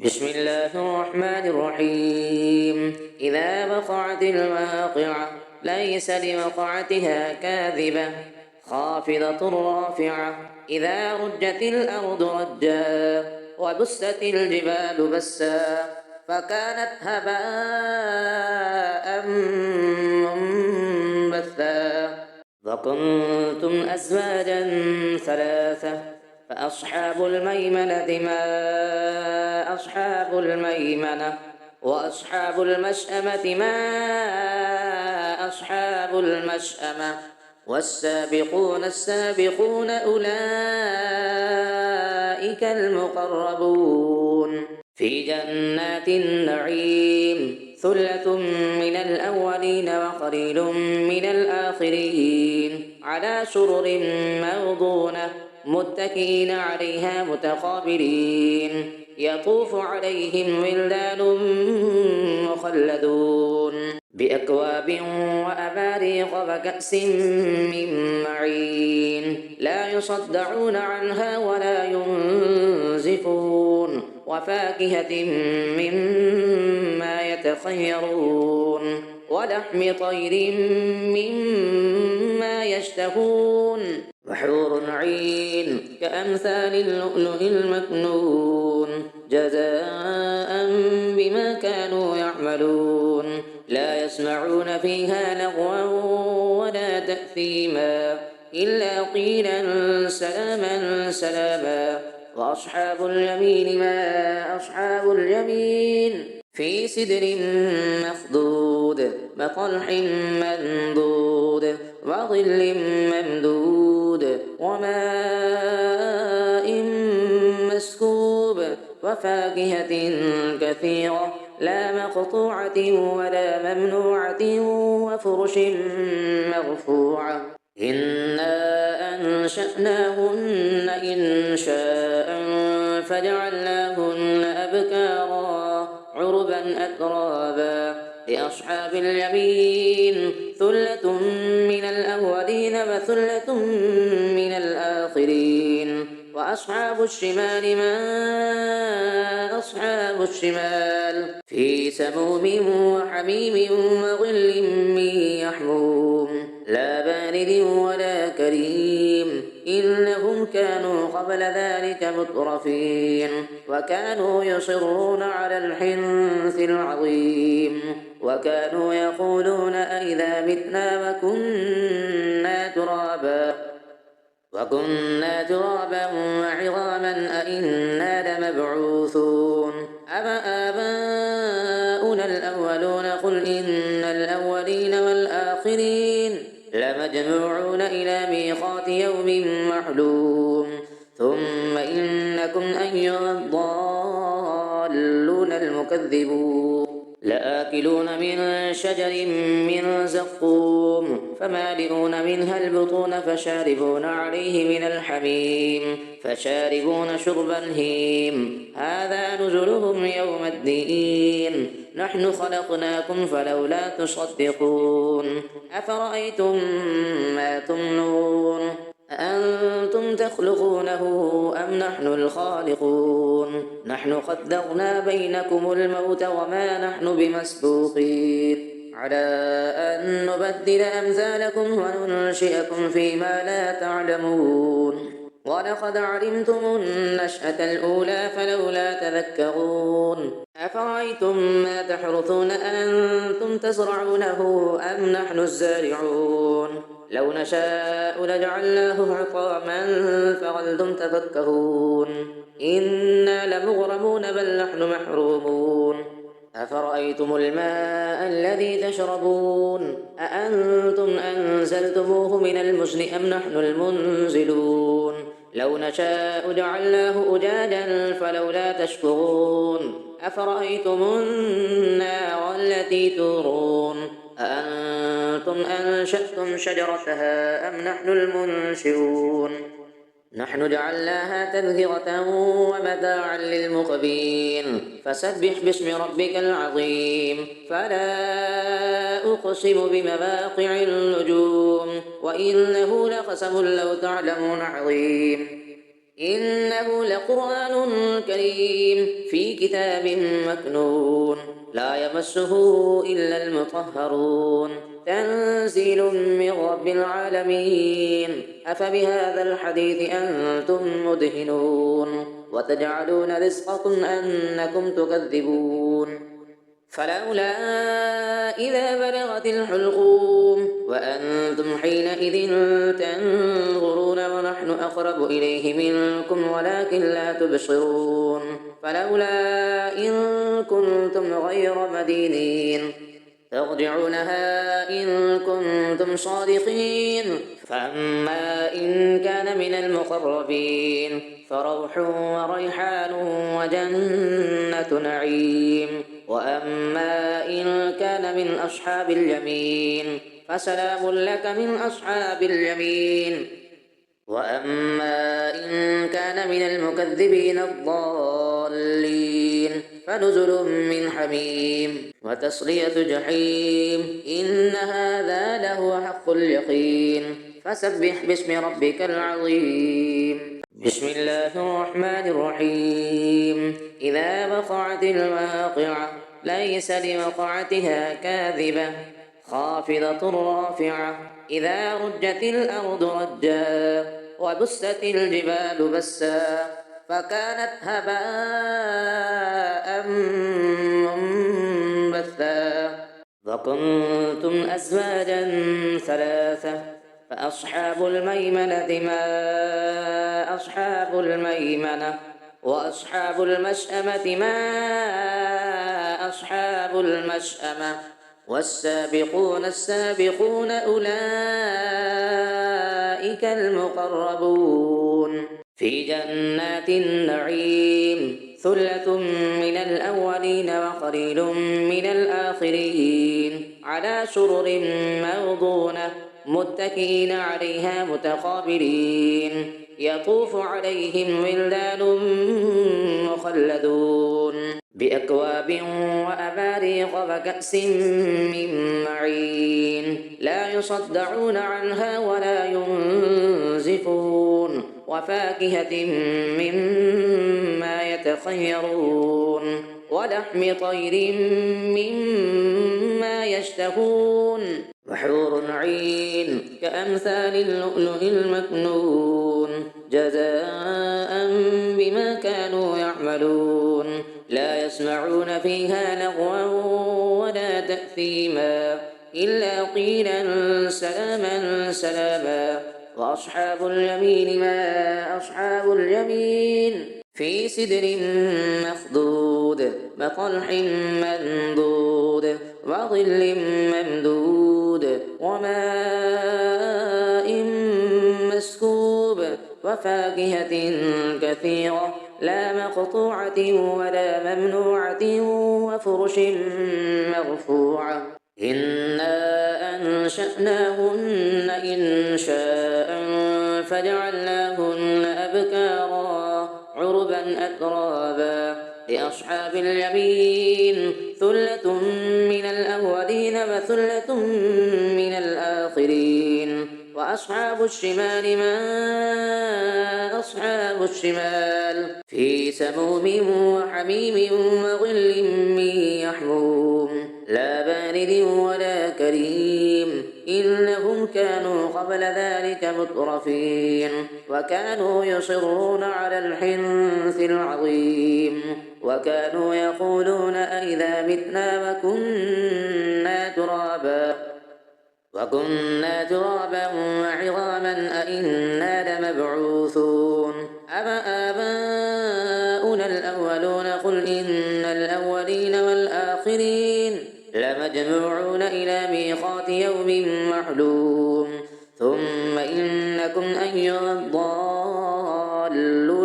بسم الله الرحمن الرحيم. إذا وقعت الواقعة ليس لوقعتها كاذبة خافضة رافعة. إذا رجت الأرض رجا وبست الجبال بسا فكانت هباء منبثا وكنتم أزواجا ثلاثة فأصحاب الميمنة ما أصحاب الميمنة وأصحاب المشأمة ما أصحاب المشأمة والسابقون السابقون أولئك المقربون في جنات النعيم ثلة من الأولين وقليل من الآخرين على سرر موضونة متكئين عليها متقابلين يطوف عليهم ولدان مخلدون بأكواب وأباريق وكأس من معين لا يصدعون عنها ولا ينزفون وفاكهة مما يتخيرون ولحم طير مما يشتهون وحور عين كأمثال اللؤلؤ المكنون جزاء بما كانوا يعملون لا يسمعون فيها لغوا ولا تأثيما إلا قيلا سلاما سلاما. وأصحاب اليمين ما أصحاب اليمين في سدر مخضود وطلح منضود وظل ممدود وماء مسكوب وفاكهة كثيرة لا مقطوعة ولا ممنوعة وفرش مرفوعة إنا أنشأناهن إنشاء فجعلناهن أبكارا عربا أترابا لأصحاب اليمين ثلة من الأولين وثلة من الآخرين. وأصحاب الشمال ما أصحاب الشمال في سموم وحميم وظل من يحموم لا بارد ولا كريم إنهم كانوا قبل ذلك مترفين وكانوا يصرون على الحنث العظيم وكانوا يقولون أئذا متنا وكنا ترابا وعظاما أئنا لمبعوثون أما آباؤنا الأولون قل إن الأولين والآخرين لمجموعون إلى ميقات يوم معلوم ثم إنكم أيها الضالون المكذبون لآكلون من شجر من زقوم فمالئون منها البطون فشاربون عليه من الحميم فشاربون شرب الهيم هذا نزلهم يوم الدين نحن خلقناكم فلولا تصدقون أفرأيتم ما تمنون أأنتم تخلقونه أم نحن الخالقون نحن قدرنا بينكم الموت وما نحن بمسبوقين على أن نبدل أمثالكم وننشئكم فيما لا تعلمون ولقد علمتم النشأة الأولى فلولا تذكرون أفرأيتم ما تحرثون أنتم تزرعونه أم نحن الزارعون لو نشاء لجعلناه حطاما فظلتم تفكهون إنا لمغرمون بل نحن محرومون أفرأيتم الماء الذي تشربون أأنتم أنزلتموه من المزن أم نحن المنزلون لو نشاء جعلناه أجاجا فلولا تشكرون أفرأيتم النار التي تورون أأنتم أنشأتم شجرتها أم نحن المنشئون نحن جعلناها تذكرة ومتاعا للمقبين فسبح باسم ربك العظيم فلا أقسم بمواقع النجوم وإنه لقسم لو تعلمون عظيم إنه لقرآن كريم في كتاب مكنون لا يمسه إلا المطهرون تنزيل من رب العالمين أفبهذا الحديث أنتم مدهنون وتجعلون رزقكم أنكم تكذبون فلولا إذا بلغت الحلقوم وأنتم حينئذ تنظرون ونحن أقرب إليه منكم ولكن لا تبصرون فلولا إن كنتم غير مدينين ترجعونها إن كنتم صادقين فأما إن كان من المقربين فروح وريحان وجنة نعيم وأما إن كان من أصحاب اليمين فسلام لك من أصحاب اليمين وأما إن كان من المكذبين الضالين فنزل من حميم وتصلية جحيم إن هذا لهو حق اليقين فسبح باسم ربك العظيم بسم الله الرحمن الرحيم إذا وقعت الواقعة ليس لوقعتها كاذبة خافضة رافعة إذا رجت الأرض رجا وبست الجبال بسا فكانت هباء منبثا وكنتم أزواجا ثلاثة فأصحاب الميمنة ما أصحاب الميمنة وأصحاب المشأمة ما أصحاب المشأمة والسابقون السابقون أولئك المقربون في جنات النعيم ثلة من الأولين وقليل من الآخرين على سرر موضونة متكئين عليها متقابلين يطوف عليهم ولدان مخلدون بأكواب وأباريق وكأس من معين لا يصدعون عنها ولا ينزفون وفاكهة مما يتخيرون ولحم طير مما يشتهون وحور عين كأمثال اللؤلؤ المكنون جزاء بما كانوا يعملون لا يسمعون فيها لغوا ولا تأثيما إلا قيلا سلاما سلاما وأصحاب اليمين ما أصحاب اليمين في سدر مخضود وطلح منضود وظل ممدود وماء مسكوب وفاكهة كثيرة لا مقطوعة ولا ممنوعة وفرش مرفوعة إنا أنشأناهن إنشاء فجعلناهن أبكارا عربا أترابا لأصحاب اليمين ثلة من الأولين وثلة من الآخرين وأصحاب الشمال ما أصحاب الشمال في سموم وحميم وظل من يحموم لا بارد ولا كريم إنهم كانوا قبل ذلك مترفين وكانوا يصرون على الحنث العظيم وكانوا يقولون أئذا متنا وكنا ترابا وعظاما أئنا لمبعوثون آباؤنا الأولون قل إن الأولين والآخرين لمجموعون إلى ميقات يوم معلوم ثم إنكم أيها الضالون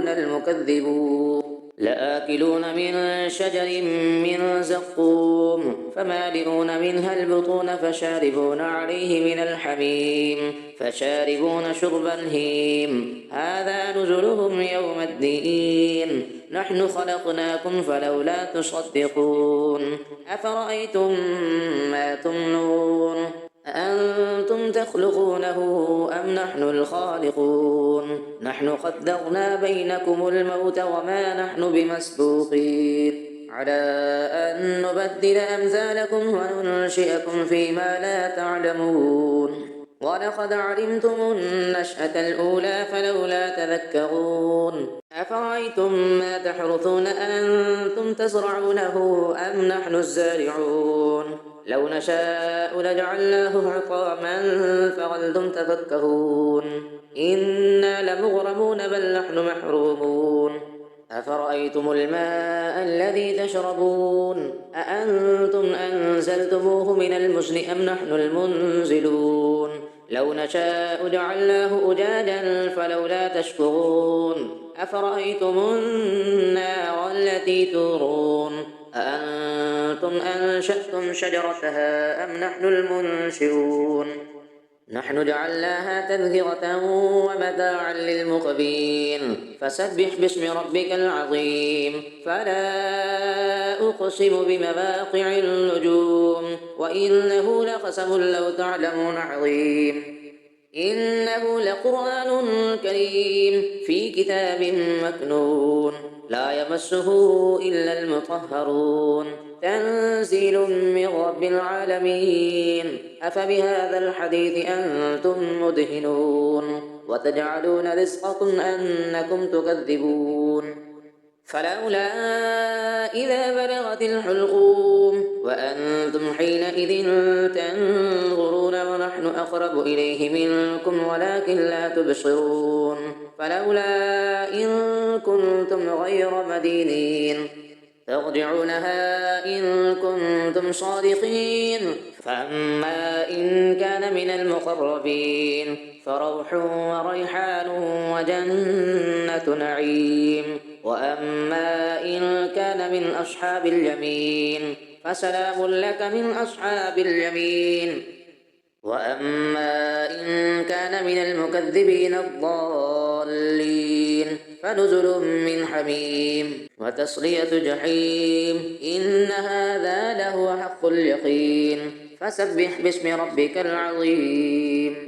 المكذبون لآكلون من شجر من زقوم فمالئون منها البطون فشاربون عليه من الحميم فشاربون شرب الهيم هذا نزلهم يوم الدين نحن خلقناكم فلولا تصدقون أفرأيتم ما تمنون أأنتم تخلقونه أم نحن الخالقون نحن قدرنا بينكم الموت وما نحن بمسبوقين على أن نبدل أمثالكم وننشئكم فيما لا تعلمون ولقد علمتم النشأة الأولى فلولا تذكرون أفرأيتم ما تحرثون أأنتم تزرعونه أم نحن الزارعون لو نشاء لجعلناه حطاما فظلتم تفكهون إنا لمغرمون بل نحن محرومون أفرأيتم الماء الذي تشربون أأنتم أنزلتموه من المزن أم نحن المنزلون لو نشاء جعلناه أجاجا فلولا تشكرون أفرأيتم النار التي تورون أأنتم أنشأتم شجرتها أم نحن المنشئون نحن جعلناها تذكرة ومتاعا للمقبين فسبح باسم ربك العظيم فلا أقسم بمواقع النجوم وإنه لقسم لو تعلمون عظيم إنه لقرآن كريم في كتاب مكنون لا يمسه إلا المطهرون تنزيل من رب العالمين أفبهذا الحديث أنتم مدهنون وتجعلون رزقكم أنكم تكذبون فلولا إذا بلغت الحلقوم وأنتم حينئذ تنظرون ونحن أقرب إليه منكم ولكن لا تبصرون فلولا إن كنتم غير مدينين ترجعونها إن كنتم صادقين فأما إن كان من المقربين فروح وريحان وجنة نعيم وأما إن كان من أصحاب اليمين فسلام لك من أصحاب اليمين وأما إن كان من المكذبين الضالين فنزل من حميم وتصلية جحيم إن هذا لهو حق اليقين فسبح باسم ربك العظيم